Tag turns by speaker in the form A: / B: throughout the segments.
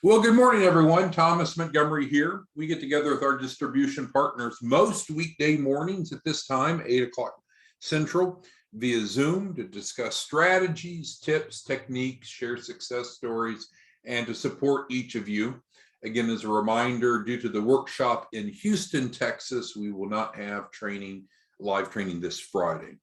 A: Well, good morning, everyone. Thomas Montgomery here. We get together with our distribution partners most weekday mornings at this time, 8 o'clock Central, via Zoom to discuss strategies, tips, techniques, share success stories, and to support each of you. Again, as a reminder, due to the workshop in Houston, Texas, we will not have live training this Friday.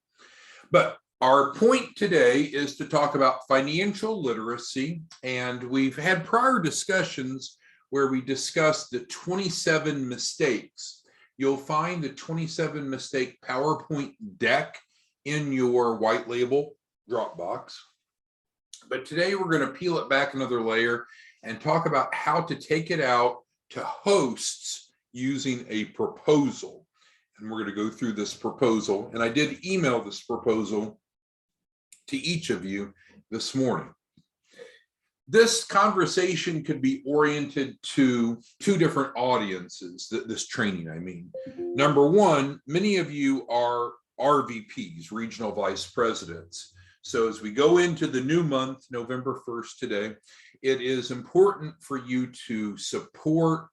A: But our point today is to talk about financial literacy, and we've had prior discussions where we discussed the 27 mistakes. You'll find the 27 mistake PowerPoint deck in your white label Dropbox. But today we're going to peel it back another layer and talk about how to take it out to hosts using a proposal. And we're going to go through this proposal. And I did email this proposal to each of you this morning. This conversation could be oriented to two different audiences, this training, I mean. Number one, many of you are RVPs, regional vice presidents. So as we go into the new month, November 1st today, it is important for you to support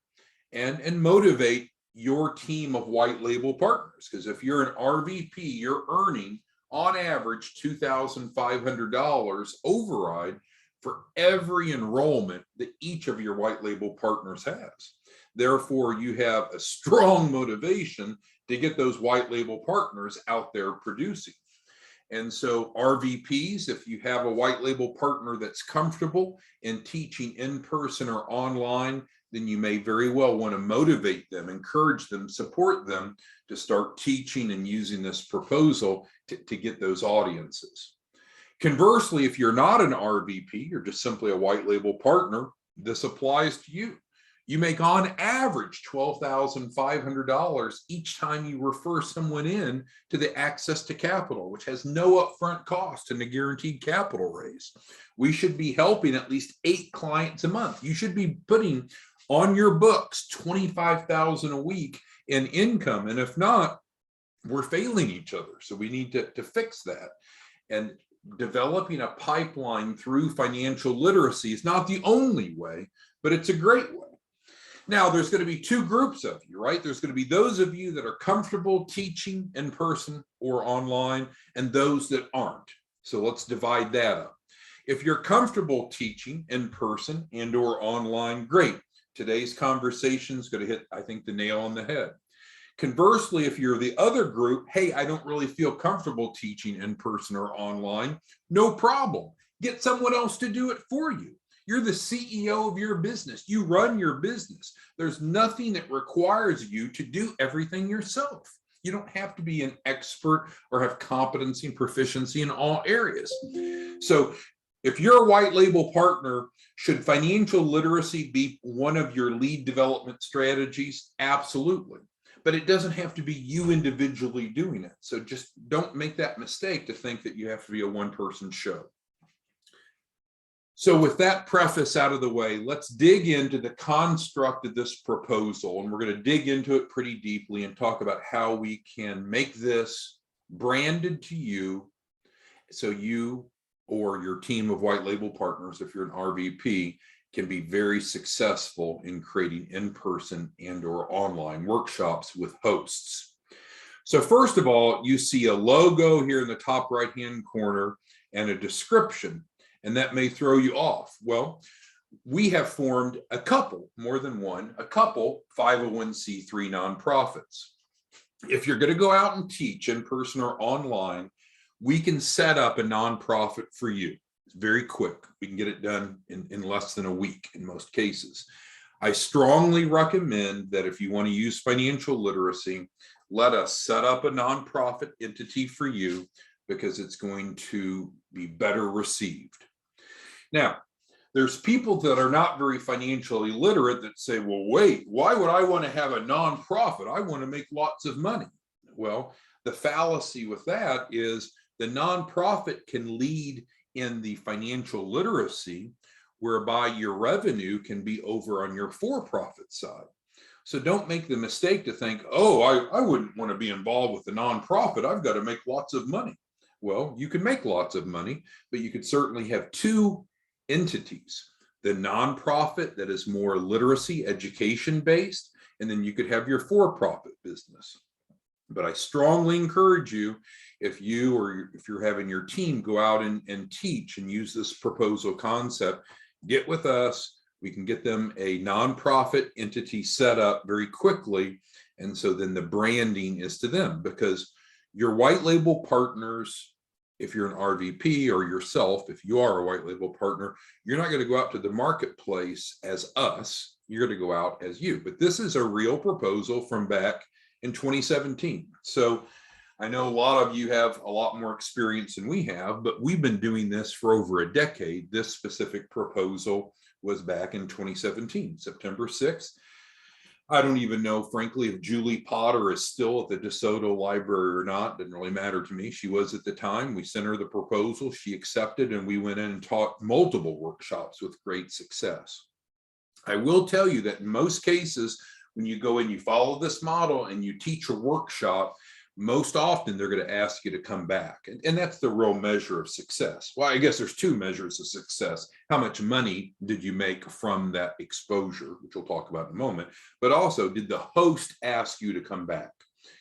A: and motivate your team of white label partners. Because if you're an RVP, you're earning on average $2,500 override for every enrollment that each of your white label partners has. Therefore, you have a strong motivation to get those white label partners out there producing. And so RVPs, if you have a white label partner that's comfortable in teaching in person or online, then you may very well want to motivate them, encourage them, support them to start teaching and using this proposal to get those audiences. Conversely, if you're not an RVP, you're just simply a white label partner, this applies to you. You make on average $12,500 each time you refer someone in to the Access to Capital, which has no upfront cost and a guaranteed capital raise. We should be helping at least 8 clients a month. You should be putting on your books $25,000 a week in income. And if not, we're failing each other. So we need to fix that. And developing a pipeline through financial literacy is not the only way, but it's a great way. Now, there's going to be two groups of you, right? There's going to be those of you that are comfortable teaching in person or online, and those that aren't. So let's divide that up. If you're comfortable teaching in person and or online, great. Today's conversation is going to hit, I think, the nail on the head. Conversely, if you're the other group, hey, I don't really feel comfortable teaching in person or online, no problem. Get someone else to do it for you. You're the CEO of your business. You run your business. There's nothing that requires you to do everything yourself. You don't have to be an expert or have competency and proficiency in all areas. So if you're a white label partner, should financial literacy be one of your lead development strategies? Absolutely. But it doesn't have to be you individually doing it. So just don't make that mistake to think that you have to be a one-person show. So with that preface out of the way, let's dig into the construct of this proposal. And we're going to dig into it pretty deeply and talk about how we can make this branded to you so you or your team of white label partners, if you're an RVP, can be very successful in creating in-person and or online workshops with hosts. So first of all, you see a logo here in the top right-hand corner and a description, and that may throw you off. Well, we have formed a couple 501c3 nonprofits. If you're going to go out and teach in person or online, we can set up a nonprofit for you. It's very quick. We can get it done in less than a week in most cases. I strongly recommend that if you want to use financial literacy, let us set up a nonprofit entity for you because it's going to be better received. Now, there's people that are not very financially literate that say, well, wait, why would I want to have a nonprofit? I want to make lots of money. Well, the fallacy with that is the nonprofit can lead in the financial literacy, whereby your revenue can be over on your for-profit side. So don't make the mistake to think, oh, I wouldn't want to be involved with the nonprofit. I've got to make lots of money. Well, you can make lots of money, but you could certainly have two entities. the nonprofit that is more literacy education based, and then you could have your for-profit business. But I strongly encourage you, if you're having your team go out and teach and use this proposal concept, get with us. We can get them a nonprofit entity set up very quickly. And so then the branding is to them, because your white label partners, if you're an RVP, or yourself, if you are a white label partner, you're not going to go out to the marketplace as us. You're going to go out as you. But this is a real proposal from back in 2017. So I know a lot of you have a lot more experience than we have, but we've been doing this for over a decade. This specific proposal was back in 2017, September 6th. I don't even know, frankly, if Julie Potter is still at the DeSoto Library or not. Didn't really matter to me. She was at the time. We sent her the proposal. She accepted, and we went in and taught multiple workshops with great success. I will tell you that in most cases, when you go and you follow this model and you teach a workshop, most often they're going to ask you to come back. And that's the real measure of success. Well, I guess there's two measures of success. How much money did you make from that exposure, which we'll talk about in a moment, but also, did the host ask you to come back?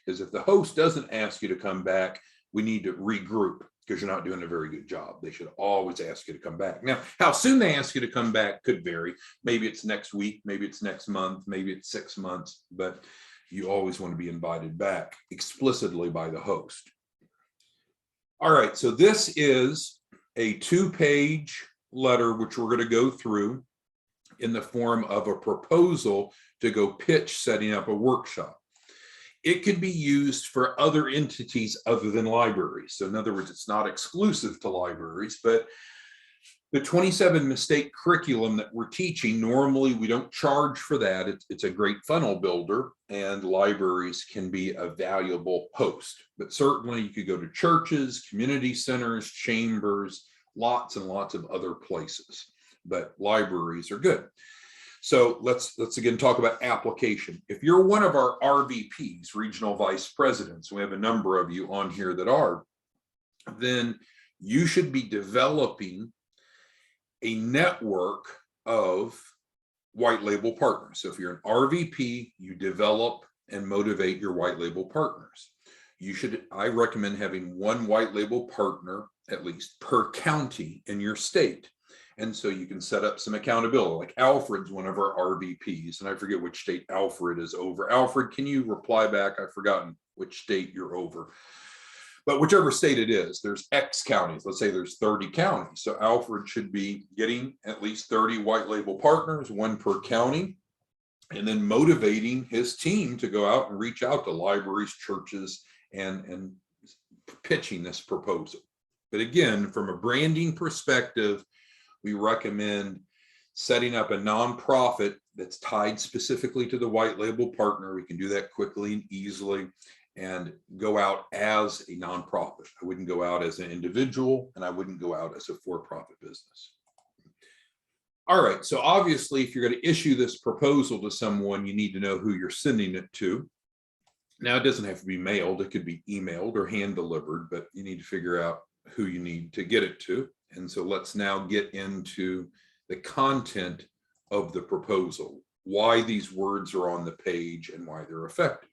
A: Because if the host doesn't ask you to come back, we need to regroup, because you're not doing a very good job. They should always ask you to come back. Now, how soon they ask you to come back could vary. Maybe it's next week, maybe it's next month, maybe it's 6 months, but you always want to be invited back explicitly by the host. All right, so this is a 2-page letter, which we're going to go through in the form of a proposal to go pitch setting up a workshop. It can be used for other entities other than libraries. So in other words, it's not exclusive to libraries, but the 27 mistake curriculum that we're teaching, normally we don't charge for that. It's a great funnel builder, and libraries can be a valuable host. But certainly you could go to churches, community centers, chambers, lots and lots of other places. But libraries are good. So let's again talk about application. If you're one of our RVPs, regional vice presidents, we have a number of you on here that are, then you should be developing a network of white label partners. So if you're an RVP, you develop and motivate your white label partners. I recommend having one white label partner at least per county in your state. And so you can set up some accountability. Like Alfred's one of our RVPs, and I forget which state Alfred is over. Alfred, can you reply back? I've forgotten which state you're over. But whichever state it is, there's X counties. Let's say there's 30 counties. So Alfred should be getting at least 30 white label partners, one per county, and then motivating his team to go out and reach out to libraries, churches, and pitching this proposal. But again, from a branding perspective, we recommend setting up a nonprofit that's tied specifically to the white label partner. We can do that quickly and easily, and go out as a nonprofit. I wouldn't go out as an individual, and I wouldn't go out as a for-profit business. All right, so obviously, if you're going to issue this proposal to someone, you need to know who you're sending it to. Now, it doesn't have to be mailed. It could be emailed or hand-delivered, but you need to figure out who you need to get it to. And so let's now get into the content of the proposal, why these words are on the page and why they're effective.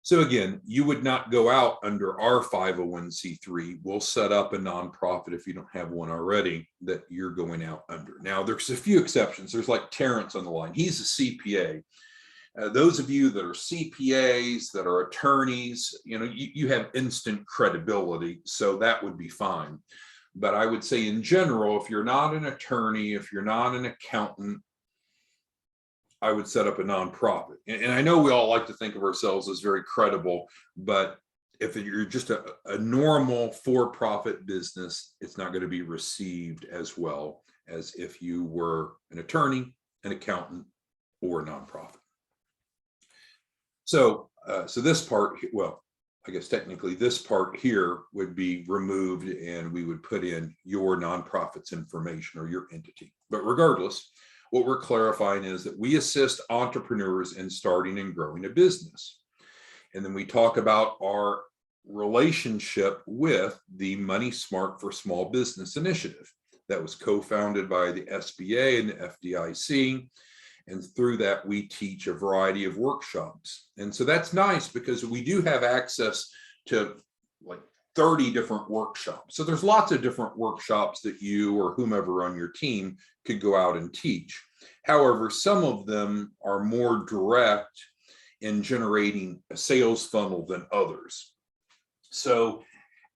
A: So again, you would not go out under our 501c3. We'll set up a nonprofit if you don't have one already that you're going out under. Now, there's a few exceptions. There's like Terrence on the line. He's a CPA. Those of you that are CPAs, that are attorneys, you have instant credibility, so that would be fine. But I would say in general, if you're not an attorney, if you're not an accountant, I would set up a nonprofit. And I know we all like to think of ourselves as very credible, but if you're just a normal for-profit business, it's not going to be received as well as if you were an attorney, an accountant, or a nonprofit. So this part, well, I guess technically this part here would be removed, and we would put in your nonprofit's information or your entity. But regardless, what we're clarifying is that we assist entrepreneurs in starting and growing a business. And then we talk about our relationship with the Money Smart for Small Business initiative. that was co-founded by the SBA and the FDIC. And through that, we teach a variety of workshops. And so that's nice because we do have access to like 30 different workshops. So there's lots of different workshops that you or whomever on your team could go out and teach. However, some of them are more direct in generating a sales funnel than others. So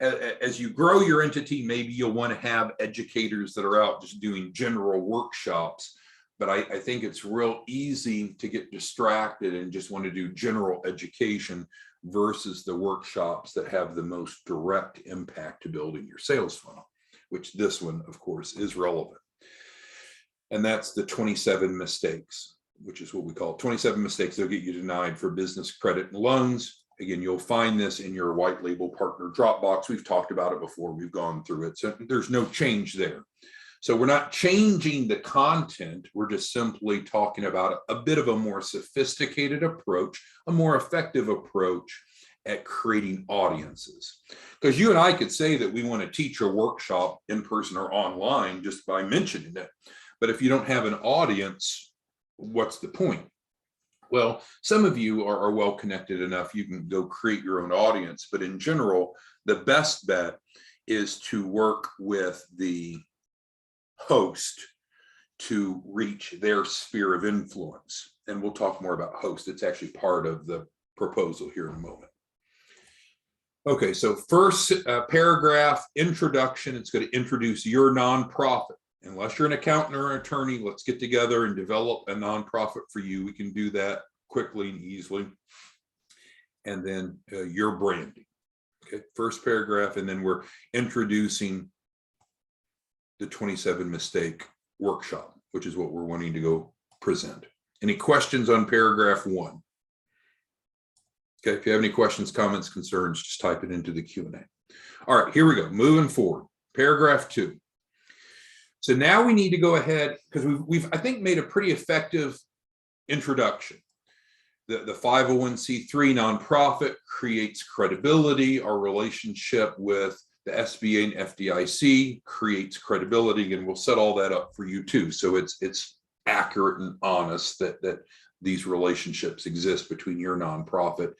A: as you grow your entity, maybe you'll want to have educators that are out just doing general workshops. But I think it's real easy to get distracted and just want to do general education versus the workshops that have the most direct impact to building your sales funnel, which this one, of course, is relevant. And that's the 27 mistakes, which is what we call 27 mistakes that'll get you denied for business credit and loans. Again, you'll find this in your white label partner Dropbox. We've talked about it before. We've gone through it. So there's no change there. So we're not changing the content. We're just simply talking about a bit of a more sophisticated approach, a more effective approach at creating audiences. Because you and I could say that we want to teach a workshop in person or online just by mentioning it. But if you don't have an audience, what's the point? Well, some of you are well connected enough, you can go create your own audience. But in general, the best bet is to work with the host to reach their sphere of influence. And we'll talk more about host. It's actually part of the proposal here in a moment. Okay, so first paragraph, introduction. It's going to introduce your nonprofit. Unless you're an accountant or an attorney, let's get together and develop a nonprofit for you. We can do that quickly and easily. And then your branding. Okay, first paragraph, and then we're introducing the 27 mistake workshop, which is what we're wanting to go present. Any questions on paragraph 1? Okay, if you have any questions, comments, concerns, just type it into the Q&A. All right, here we go. Moving forward, paragraph 2. So now we need to go ahead because we've I think made a pretty effective introduction. The 501c3 nonprofit creates credibility. Our relationship with the SBA and FDIC creates credibility, and we'll set all that up for you too. So it's accurate and honest that these relationships exist between your nonprofit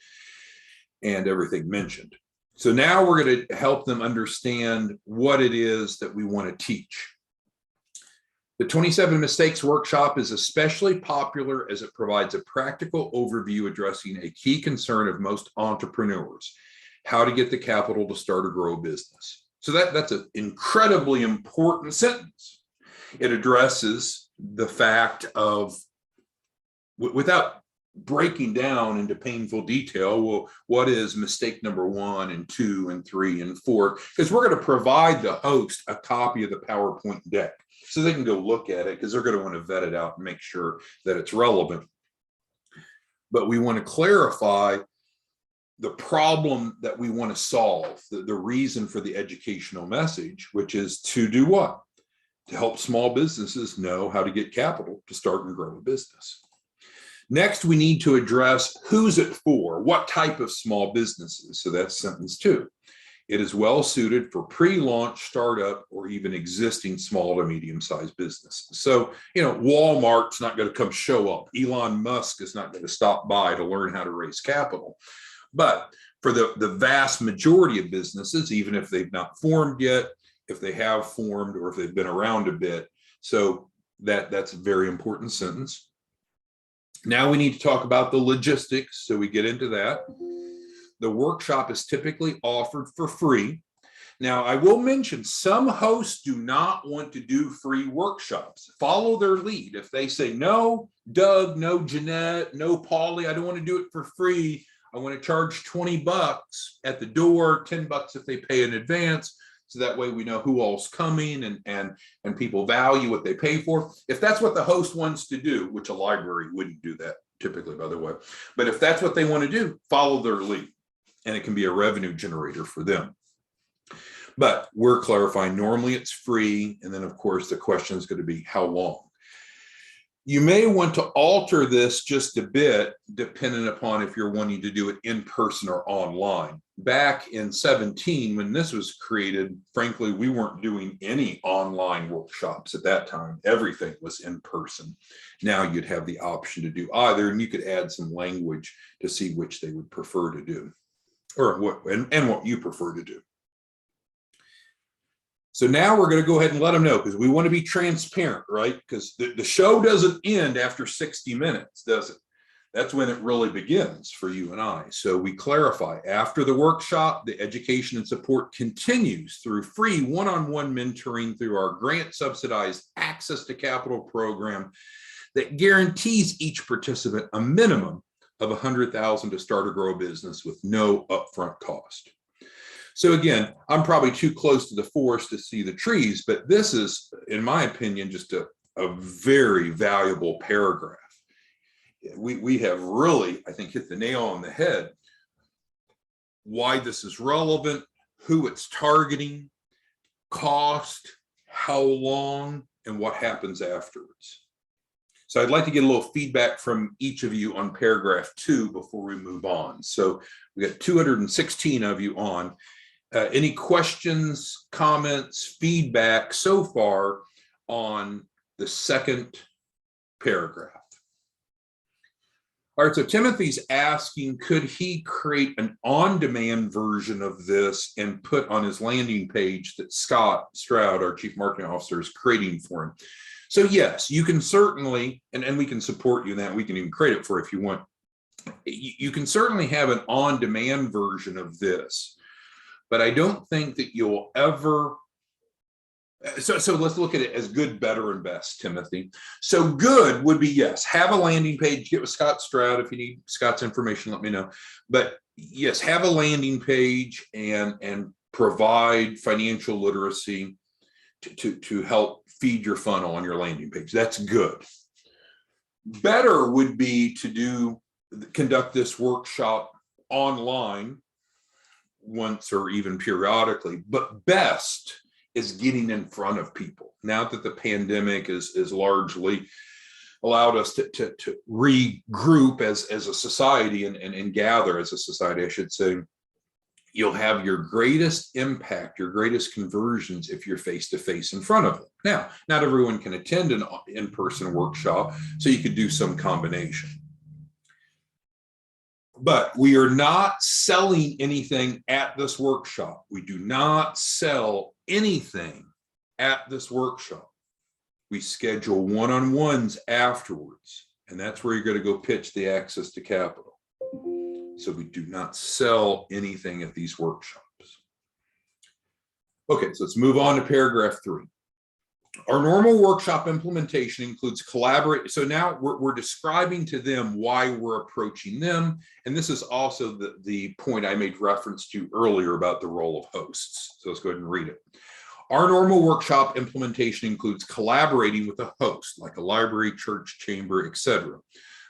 A: and everything mentioned. So now we're going to help them understand what it is that we want to teach. The 27 Mistakes Workshop is especially popular as it provides a practical overview addressing a key concern of most entrepreneurs: how to get the capital to start or grow a business. So that's an incredibly important sentence. It addresses the fact of, without breaking down into painful detail, well, what is mistake number 1 and 2 and 3 and 4? Because we're going to provide the host a copy of the PowerPoint deck so they can go look at it, because they're going to want to vet it out and make sure that it's relevant. But we want to clarify the problem that we want to solve, the reason for the educational message, which is to do what? To help small businesses know how to get capital to start and grow a business. Next, we need to address who's it for, what type of small businesses. So that's sentence 2. It is well suited for pre-launch, startup, or even existing small to medium-sized businesses. So, Walmart's not going to come show up. Elon Musk is not going to stop by to learn how to raise capital. But for the vast majority of businesses, even if they've not formed yet, if they have formed, or if they've been around a bit, so that's a very important sentence. Now we need to talk about the logistics, so we get into that. The workshop is typically offered for free. Now, I will mention some hosts do not want to do free workshops. Follow their lead. If they say, no, Doug, no, Jeanette, no, Paulie, I don't want to do it for free. I want to charge $20 at the door, $10 if they pay in advance. So that way we know who all's coming and people value what they pay for. If that's what the host wants to do, which a library wouldn't do that typically, by the way, but if that's what they want to do, follow their lead, and it can be a revenue generator for them. But we're clarifying, normally it's free. And then of course the question is going to be how long? You may want to alter this just a bit, depending upon if you're wanting to do it in person or online. Back in 17, when this was created, frankly, we weren't doing any online workshops at that time. Everything was in person. Now you'd have the option to do either, and you could add some language to see which they would prefer to do, or what you prefer to do. So now we're going to go ahead and let them know, because we want to be transparent, right? Because the show doesn't end after 60 minutes, does it? That's when it really begins for you and I. So we clarify, after the workshop, the education and support continues through free one-on-one mentoring through our grant subsidized Access to Capital program that guarantees each participant a minimum of $100,000 to start or grow a business with no upfront cost. So again, I'm probably too close to the forest to see the trees, but this is, in my opinion, just a very valuable paragraph. We have really, I think, hit the nail on the head. Why this is relevant, who it's targeting, cost, how long, and what happens afterwards. So I'd like to get a little feedback from each of you on paragraph 2 before we move on. So we got 216 of you on. Any questions, comments, feedback so far on the second paragraph? All right, so Timothy's asking, could he create an on-demand version of this and put on his landing page that Scott Stroud, our Chief Marketing Officer, is creating for him? So yes, you can certainly, and we can support you in that. We can even create it for if you want. You can certainly have an on-demand version of this, but I don't think that you'll ever. So let's look at it as good, better, and best, Timothy. So good would be, yes, have a landing page, get with Scott Stroud. If you need Scott's information, let me know. But yes, have a landing page and provide financial literacy to help feed your funnel on your landing page. That's good. Better would be to conduct this workshop online once or even periodically, but best is getting in front of people. Now that the pandemic is largely allowed us to regroup as a society and gather as a society, I should say, you'll have your greatest impact, your greatest conversions if you're face-to-face in front of them. Now, not everyone can attend an in-person workshop, so you could do some combination. But we are not selling anything at this workshop. We do not sell anything at this workshop. We schedule one-on-ones afterwards, and that's where you're going to go pitch the Access to Capital. So we do not sell anything at these workshops. Okay, so let's move on to paragraph 3. Our normal workshop implementation includes collaborate. So now we're describing to them why we're approaching them. And this is also the point I made reference to earlier about the role of hosts. So let's go ahead and read it. Our normal workshop implementation includes collaborating with a host, like a library, church, chamber, etc.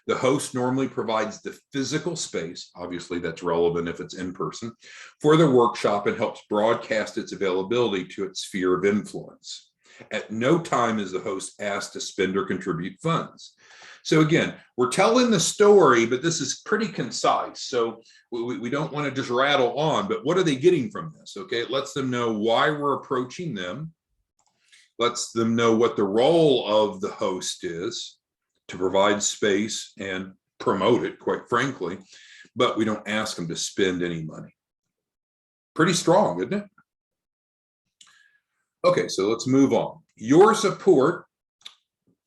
A: The host normally provides the physical space, obviously that's relevant if it's in person, for the workshop and helps broadcast its availability to its sphere of influence. At no time is the host asked to spend or contribute funds. So again, we're telling the story, but this is pretty concise. So we don't want to just rattle on, but what are they getting from this? Okay, it lets them know why we're approaching them, lets them know what the role of the host is to provide space and promote it, quite frankly, but we don't ask them to spend any money. Pretty strong, isn't it? Okay, so let's move on. Your support,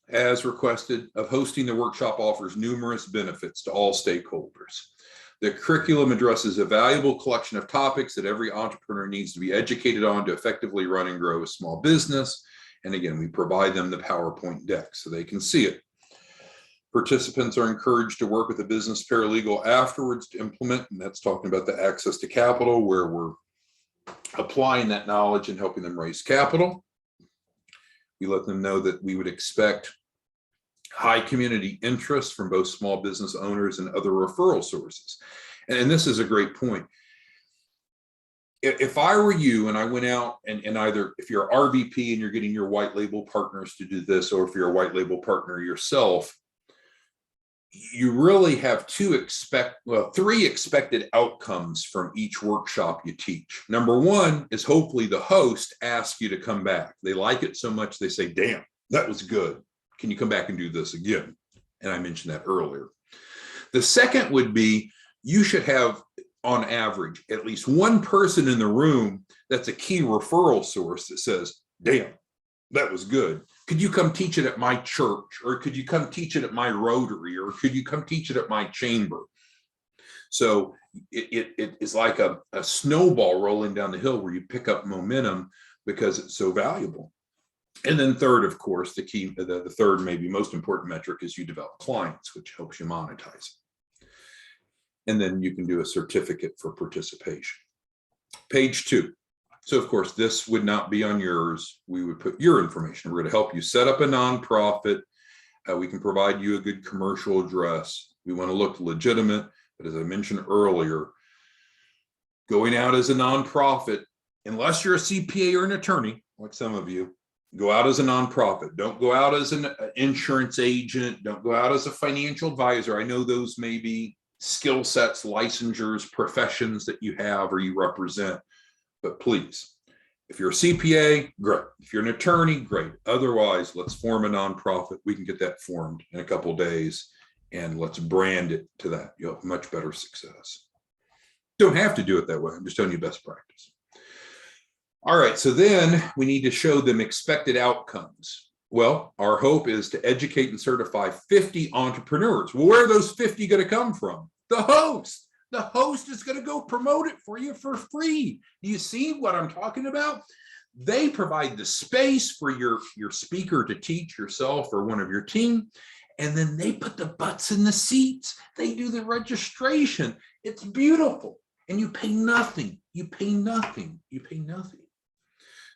A: as requested, of hosting the workshop offers numerous benefits to all stakeholders. The curriculum addresses a valuable collection of topics that every entrepreneur needs to be educated on to effectively run and grow a small business. And again, we provide them the PowerPoint deck so they can see it. Participants are encouraged to work with a business paralegal afterwards to implement, and that's talking about the Access to Capital, where we're applying that knowledge and helping them raise capital. We let them know that we would expect high community interest from both small business owners and other referral sources. And this is a great point. if I were you and I went out and either if you're an RVP and you're getting your white label partners to do this, or if you're a white label partner yourself, you really have three expected outcomes from each workshop you teach. Number one is hopefully the host asks you to come back. They like it so much they say, damn, that was good. Can you come back and do this again? And I mentioned that earlier. The second would be you should have, on average, at least one person in the room that's a key referral source that says, damn, that was good. Could you come teach it at my church? Or could you come teach it at my Rotary? Or could you come teach it at my chamber? So it is like a snowball rolling down the hill where you pick up momentum because it's so valuable. And then third, of course, the third, maybe most important metric is you develop clients, which helps you monetize. And then you can do a certificate for participation. Page 2. So of course, this would not be on yours. We would put your information. We're going to help you set up a nonprofit. We can provide you a good commercial address. We want to look legitimate, but as I mentioned earlier, going out as a nonprofit, unless you're a CPA or an attorney, like some of you, go out as a nonprofit. Don't go out as an insurance agent. Don't go out as a financial advisor. I know those may be skill sets, licensures, professions that you have or you represent. But please, if you're a CPA, great. If you're an attorney, great. Otherwise, let's form a nonprofit. We can get that formed in a couple of days, and let's brand it to that. You'll have much better success. Don't have to do it that way. I'm just telling you best practice. All right, so then we need to show them expected outcomes. Well, our hope is to educate and certify 50 entrepreneurs. Well, where are those 50 going to come from? The host. The host is going to go promote it for you for free. Do you see what I'm talking about? They provide the space for your speaker to teach yourself or one of your team, and then they put the butts in the seats. They do the registration. It's beautiful, and you pay nothing. You pay nothing. You pay nothing.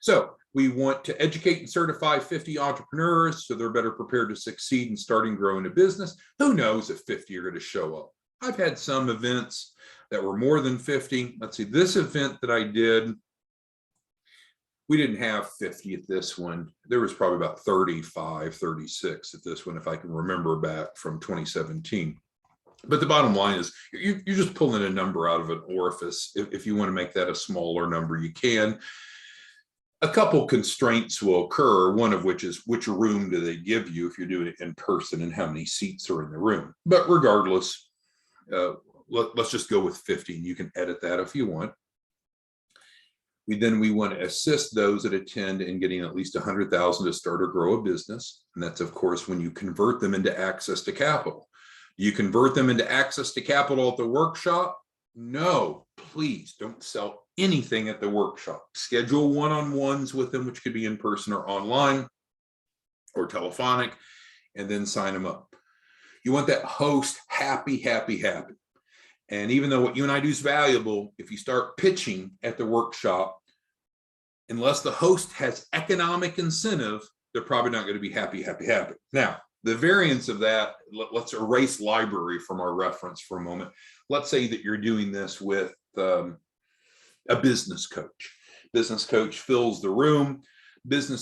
A: So we want to educate and certify 50 entrepreneurs so they're better prepared to succeed in starting growing a business. Who knows if 50 are going to show up? I've had some events that were more than 50. Let's see, this event that I did, we didn't have 50 at this one. There was probably about 35, 36 at this one, if I can remember back from 2017. But the bottom line is you're just pulling a number out of an orifice. If you want to make that a smaller number, you can. A couple constraints will occur, one of which is which room do they give you if you're doing it in person and how many seats are in the room. But regardless, let's just go with 50. You can edit that if you want. We want to assist those that attend in getting at least 100,000 to start or grow a business. And that's, of course, when you convert them into access to capital. You convert them into access to capital at the workshop? No, please don't sell anything at the workshop. Schedule one-on-ones with them, which could be in person or online or telephonic, and then sign them up. You want that host happy, happy, happy. And even though what you and I do is valuable, if you start pitching at the workshop, unless the host has economic incentive, they're probably not going to be happy, happy, happy. Now, the variance of that, let's erase library from our reference for a moment. Let's say that you're doing this with a business coach. Business coach fills the room.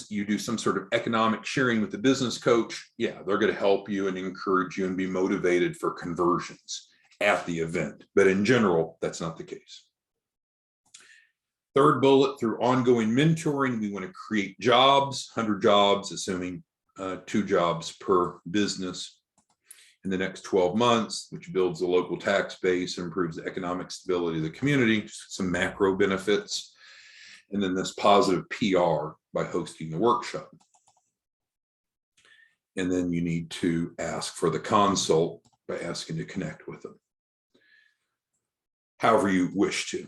A: You do some sort of economic sharing with the business coach. Yeah, they're going to help you and encourage you and be motivated for conversions at the event. But in general, that's not the case. Third bullet, through ongoing mentoring, we want to create jobs, 100 jobs, assuming 2 jobs per business in the next 12 months, which builds the local tax base and improves the economic stability of the community, some macro benefits, and then this positive PR by hosting the workshop. And then you need to ask for the consult by asking to connect with them, however you wish to.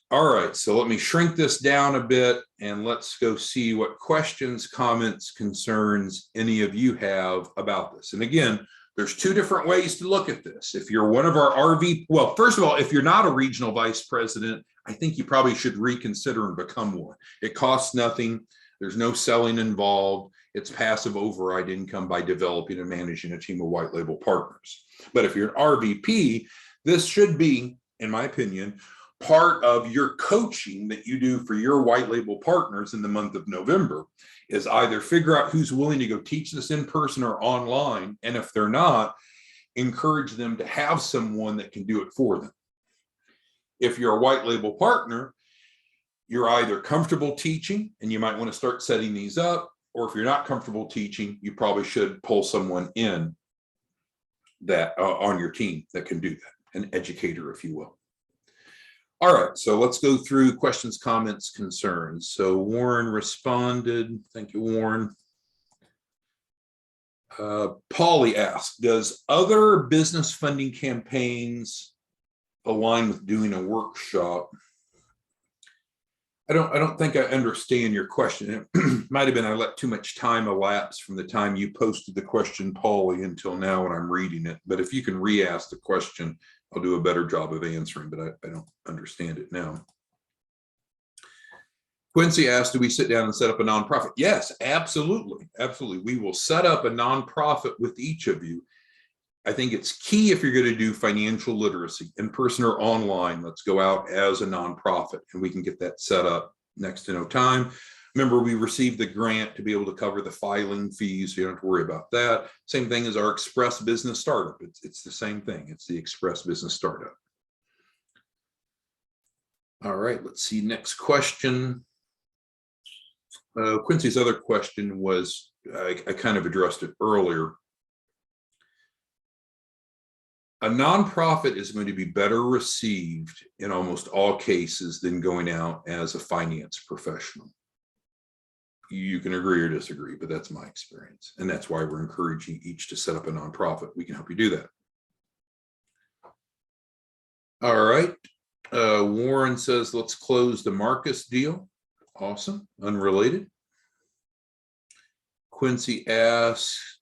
A: All right, so let me shrink this down a bit and let's go see what questions, comments, concerns any of you have about this. And again, there's 2 different ways to look at this. If you're one of our well, first of all, if you're not a regional vice president, I think you probably should reconsider and become one. It costs nothing. There's no selling involved. It's passive override income by developing and managing a team of white label partners. But if you're an RVP, this should be, in my opinion, part of your coaching that you do for your white label partners in the month of November is either figure out who's willing to go teach this in person or online. And if they're not, encourage them to have someone that can do it for them. If you're a white label partner, you're either comfortable teaching and you might want to start setting these up, or if you're not comfortable teaching, you probably should pull someone in that on your team that can do that, an educator, if you will. All right, so let's go through questions, comments, concerns. So Warren responded. Thank you, Warren. Polly asked, does other business funding campaigns align with doing a workshop? I don't think I understand your question. It might have been I let too much time elapse from the time you posted the question, Polly, until now when I'm reading it. But if you can re-ask the question, I'll do a better job of answering, but I don't understand it now. Quincy asked, do we sit down and set up a nonprofit? Yes, absolutely. Absolutely. We will set up a nonprofit with each of you. I think it's key if you're going to do financial literacy in person or online. Let's go out as a nonprofit and we can get that set up next to no time. Remember, we received the grant to be able to cover the filing fees, so you don't have to worry about that. Same thing as our Express Business Startup. It's the same thing. It's the Express Business Startup. All right, let's see. Next question. Quincy's other question was, I kind of addressed it earlier. A nonprofit is going to be better received in almost all cases than going out as a finance professional. You can agree or disagree, but that's my experience. And that's why we're encouraging each to set up a nonprofit. We can help you do that. All right. Warren says, let's close the Marcus deal. Awesome. Unrelated. Quincy asks,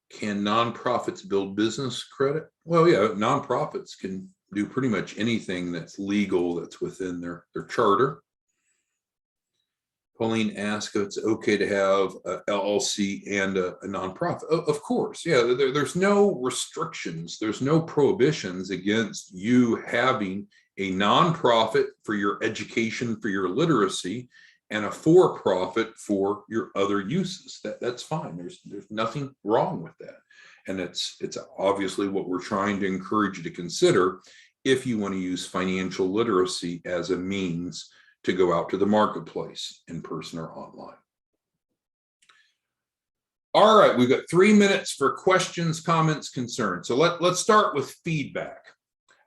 A: can nonprofits build business credit? Well, yeah, nonprofits can do pretty much anything that's legal that's within their charter. Pauline asked if it's okay to have a LLC and a nonprofit. Of course, yeah, there's no restrictions. There's no prohibitions against you having a nonprofit for your education, for your literacy, and a for-profit for your other uses. That's fine. There's nothing wrong with that. And it's obviously what we're trying to encourage you to consider if you want to use financial literacy as a means to go out to the marketplace in person or online. All right, we've got 3 minutes for questions, comments, concerns. So let's start with feedback.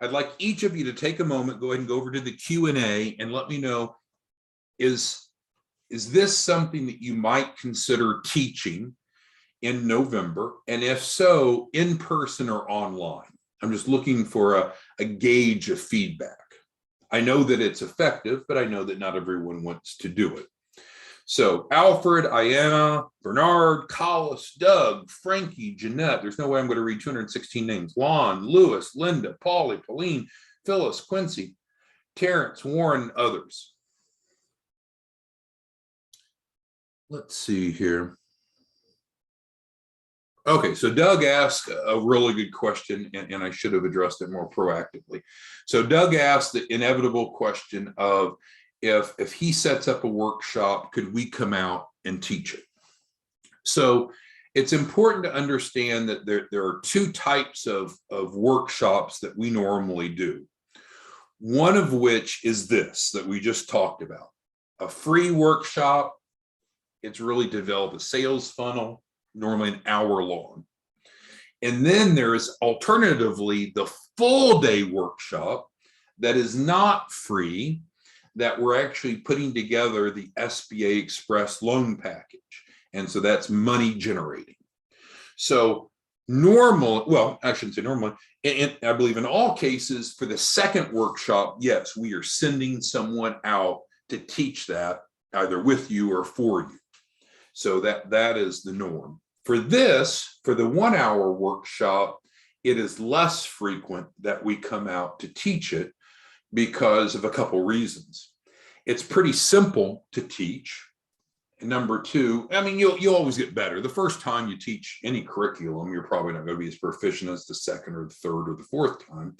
A: I'd like each of you to take a moment, go ahead and go over to the Q&A and let me know, is this something that you might consider teaching in November? And if so, in person or online? I'm just looking for a gauge of feedback. I know that it's effective, but I know that not everyone wants to do it. So Alfred, Ayanna, Bernard, Collis, Doug, Frankie, Jeanette. There's no way I'm going to read 216 names. Lon, Lewis, Linda, Polly, Pauline, Phyllis, Quincy, Terrence, Warren, others. Let's see here. Okay, so Doug asked a really good question, and I should have addressed it more proactively. So Doug asked the inevitable question of, if he sets up a workshop, could we come out and teach it? So it's important to understand that there are two types of workshops that we normally do. One of which is this that we just talked about, a free workshop. It's really develop a sales funnel, normally an hour long. And then there's alternatively the full day workshop that is not free, that we're actually putting together the SBA Express loan package. And so that's money generating. So normal, well, I shouldn't say normal, and I believe in all cases for the second workshop, yes, we are sending someone out to teach that either with you or for you. So that is the norm. For this, for the 1 hour workshop, it is less frequent that we come out to teach it because of a couple reasons. It's pretty simple to teach. And number two, I mean, you'll always get better. The first time you teach any curriculum, you're probably not going to be as proficient as the second or the third or the fourth time.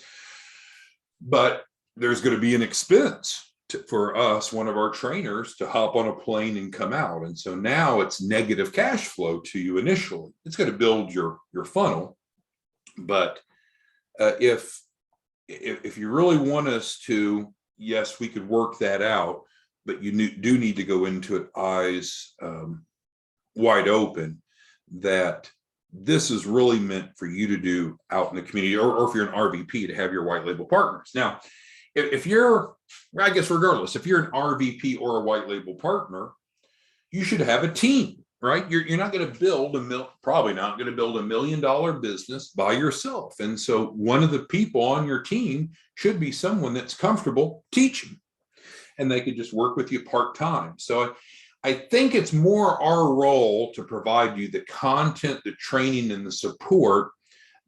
A: But there's going to be an expense for us, one of our trainers, to hop on a plane and come out. And so now it's negative cash flow to you initially. It's going to build your funnel. But if you really want us to, yes, we could work that out, but you do need to go into it eyes wide open, that this is really meant for you to do out in the community, or if you're an RVP, to have your white label partners. Now, if you're, I guess regardless, if you're an RVP or a white label partner, you should have a team, right? You're not going to build probably not going to build $1 million business by yourself. And so one of the people on your team should be someone that's comfortable teaching, and they could just work with you part-time. So I think it's more our role to provide you the content, the training, and the support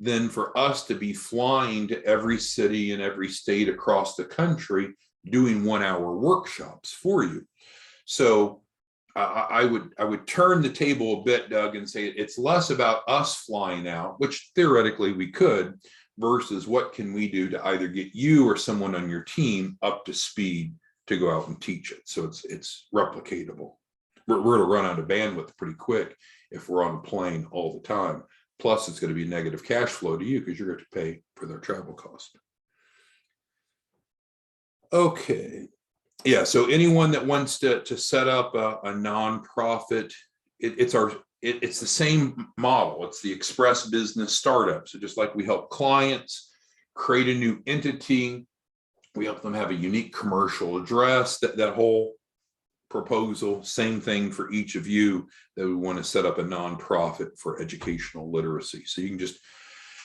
A: than for us to be flying to every city and every state across the country doing 1-hour workshops for you. So I would turn the table a bit, Doug, and say it's less about us flying out, which theoretically we could, versus what can we do to either get you or someone on your team up to speed to go out and teach it. So it's replicatable. We're going to run out of bandwidth pretty quick if we're on a plane all the time. Plus, it's going to be negative cash flow to you because you're going to pay for their travel cost. Okay. Yeah. So anyone that wants to set up a nonprofit, it's the same model. It's the express business startup. So just like we help clients create a new entity, we help them have a unique commercial address, that whole proposal, same thing for each of you that we want to set up a nonprofit for educational literacy. So you can just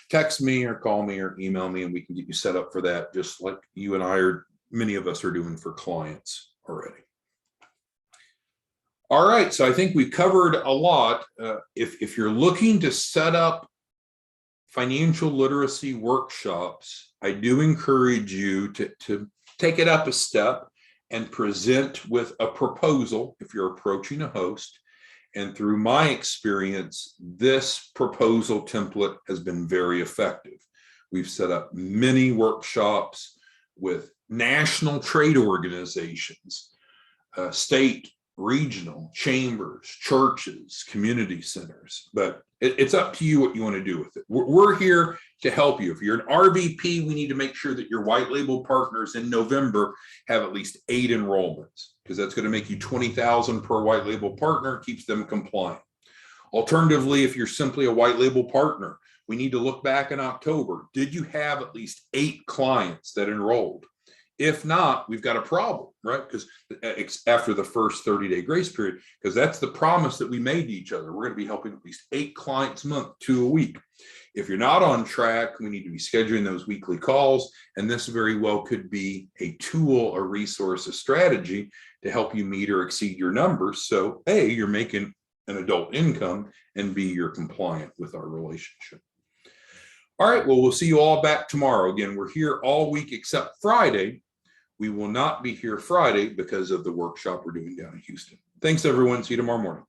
A: text me or call me or email me, and we can get you set up for that, just like you and many of us are doing for clients already. All right, so I think we covered a lot. If you're looking to set up financial literacy workshops, I do encourage you to take it up a step and present with a proposal if you're approaching a host. And through my experience, this proposal template has been very effective. We've set up many workshops with national trade organizations, state, regional, chambers, churches, community centers, but it's up to you what you want to do with it. We're here to help you. If you're an RVP, we need to make sure that your white label partners in November have at least 8 enrollments, because that's going to make you $20,000 per white label partner, keeps them compliant. Alternatively, if you're simply a white label partner, we need to look back in October. Did you have at least 8 clients that enrolled? If not, we've got a problem, right? Because after the first 30-day grace period, because that's the promise that we made to each other. We're going to be helping at least 8 clients a month, 2 a week. If you're not on track, we need to be scheduling those weekly calls. And this very well could be a tool, a resource, a strategy to help you meet or exceed your numbers. So A, you're making an adult income, and B, you're compliant with our relationship. All right, well, we'll see you all back tomorrow. Again, we're here all week except Friday. We will not be here Friday because of the workshop we're doing down in Houston. Thanks, everyone. See you tomorrow morning.